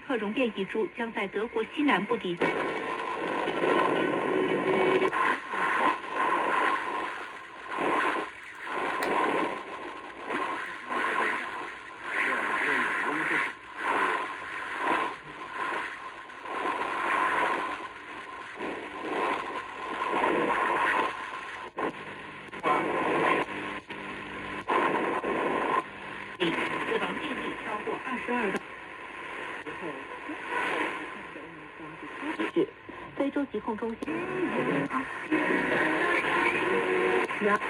克熔变遗珠将在德国西南部地区。死亡面积超过22个。非洲疾控中心。That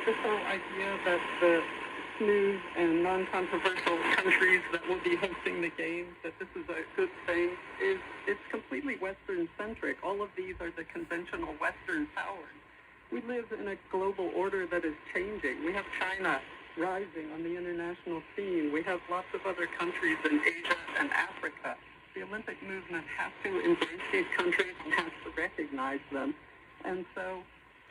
this whole idea that the smooth and non-controversial countries that will be hosting the games, that this is a good thing, it's completely Western-centric. All of these are the conventional Western powers. We live in a global order that is changing. We have China rising on the international scene. We have lots of other countries in Asia and Africa. The Olympic movement has to embrace these countries and has to recognize them. And so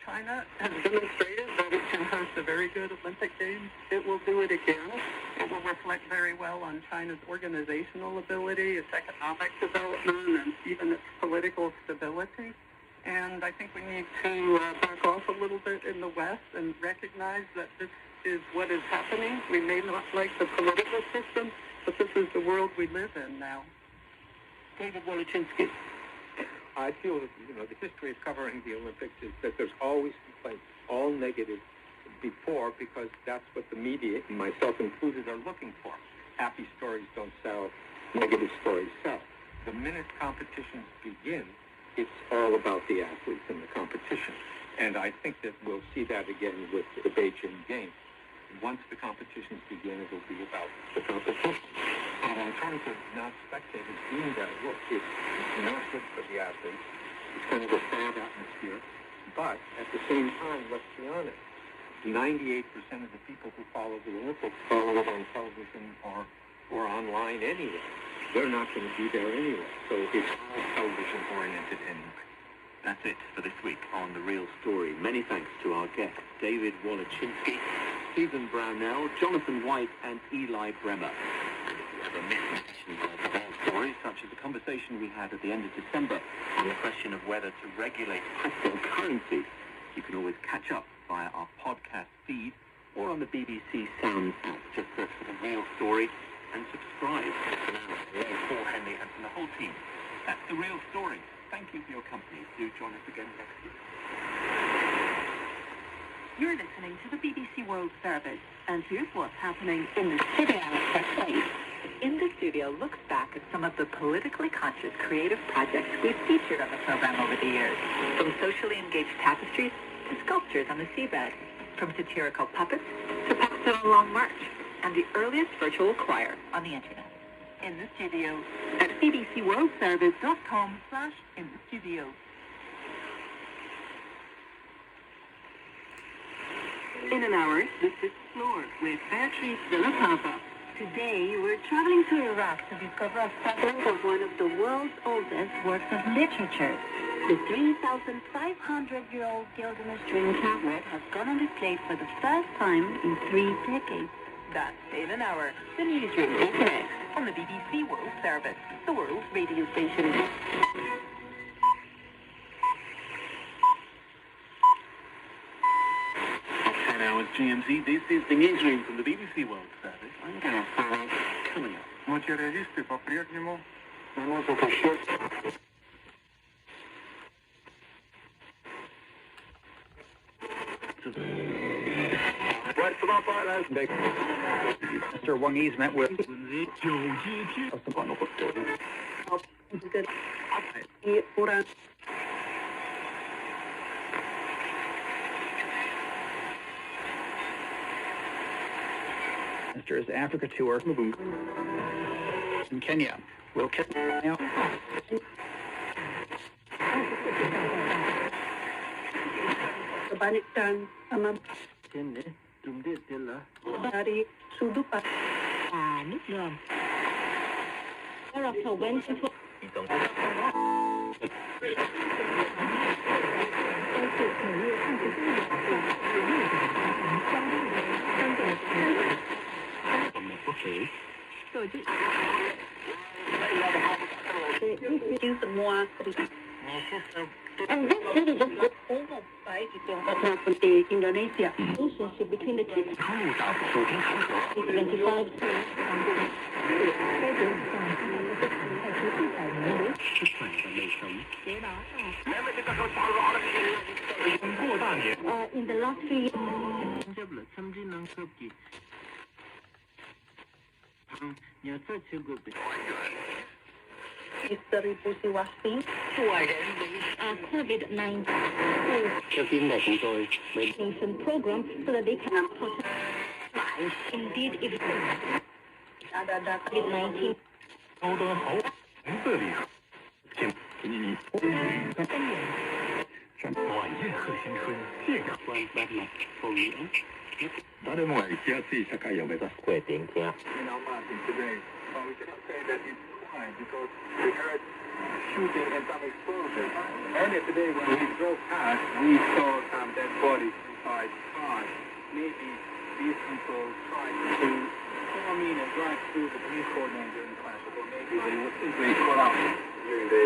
China has demonstrated that it can host a very good Olympic Games. It will do it again. It will reflect very well on China's organizational ability, its economic development, and even its political stability. And I think we need to back off a little bit in the West and recognize that this is what is happening. We may not like the political system, but this is the world we live in now. David Wolochinsky. I feel that, the history of covering the Olympics is that there's always complaints, all negative before, because that's what the media, and myself included, are looking for. Happy stories don't sell, negative stories sell. The minute competitions begin, it's all about the athletes and the competition. And I think that we'll see that again with the Beijing Games. Once the competitions begin, it will be about the competition. And in terms of non-spectators being there, look, it's not good for the athletes. It's kind of a sad atmosphere. But at the same time, let's be honest, 98% of the people who follow the Olympics follow it on television or online anyway. They're not going to be there anyway. So it's all television-oriented anyway. That's it for this week on The Real Story. Many thanks to our guests, David Wolochinsky, Susan Brownell, Jonathan White, and Eli Bremer. And if you ever miss mention of the real story, such as the conversation we had at the end of December on the question of whether to regulate cryptocurrency, you can always catch up via our podcast feed or on the BBC Sound app. Just search for The Real Story and subscribe. For now, Paul Henley and from the whole team, that's The Real Story. Thank you for your company. Do join us again next week. You're listening to the BBC World Service, and here's what's happening in the studio at Place. In the Studio looks back at some of the politically conscious creative projects we've featured on the program over the years, from socially engaged tapestries to sculptures on the seabed, from satirical puppets to puppets on a long march, and the earliest virtual choir on the internet. In the Studio at bbcworldservice.com/in-the-studio. In an hour, this is Explore with Beatrice de la Pava. Today, we're traveling to Iraq to discover a fragment of one of the world's oldest works of literature. The 3,500-year-old Gilgamesh Dream tablet has gone on display for the first time in 3 decades. That's in an hour. The newsroom is next on the BBC World Service, the world's radio station. 10 hours GMT. This is the newsroom from the BBC World Service. I'm going to find coming up. Материалисты по-прежнему наносят ущерб. Mr. Wang Yi's met with Mr.'s Africa tour in Kenya. Will Kenya Dari Sudupa. nước ngầm. Thereafter went into use the more and this really just goes over by Indonesia. Relationship between the two. 25. In the last few years. Distribusi vaccine COVID-19 vaccination program so that they can protect indeed if other COVID-19. Because we heard shooting and some explosions. Earlier today when we drove past, we saw some dead bodies inside cars. Maybe these people tried to storm in and drive through the police cordon during the clash, or maybe they were simply caught out during the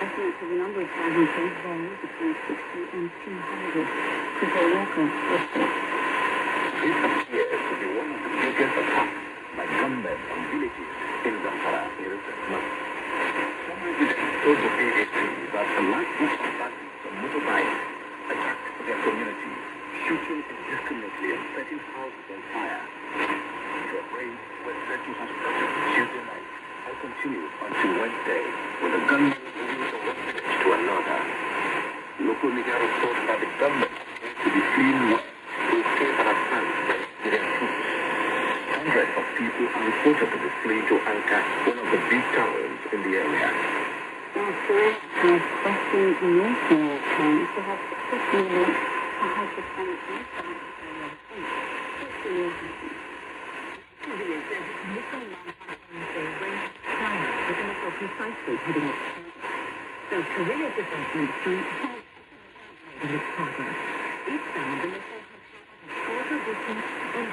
Estimates of the number of thousands of vary between 60 and 200 people local. This appears to be one of the biggest attacks by gunmen on villages in Zamfara in recent months. Some residents told the BBC that a large group of bandits on motorbikes attacked their community, shooting indiscriminately and setting houses on fire. The raids were said to have started Tuesday night and continued until Wednesday, with the gunmen moving from one village to another. Local media reports that the gunmen to be fleeing west to escape an attack by Syrian troops. Hundreds of people are reported to be fleeing to Anka, one of the big towns in the area. Precisely heading up. So career development through progress. Each found in the quarter distance and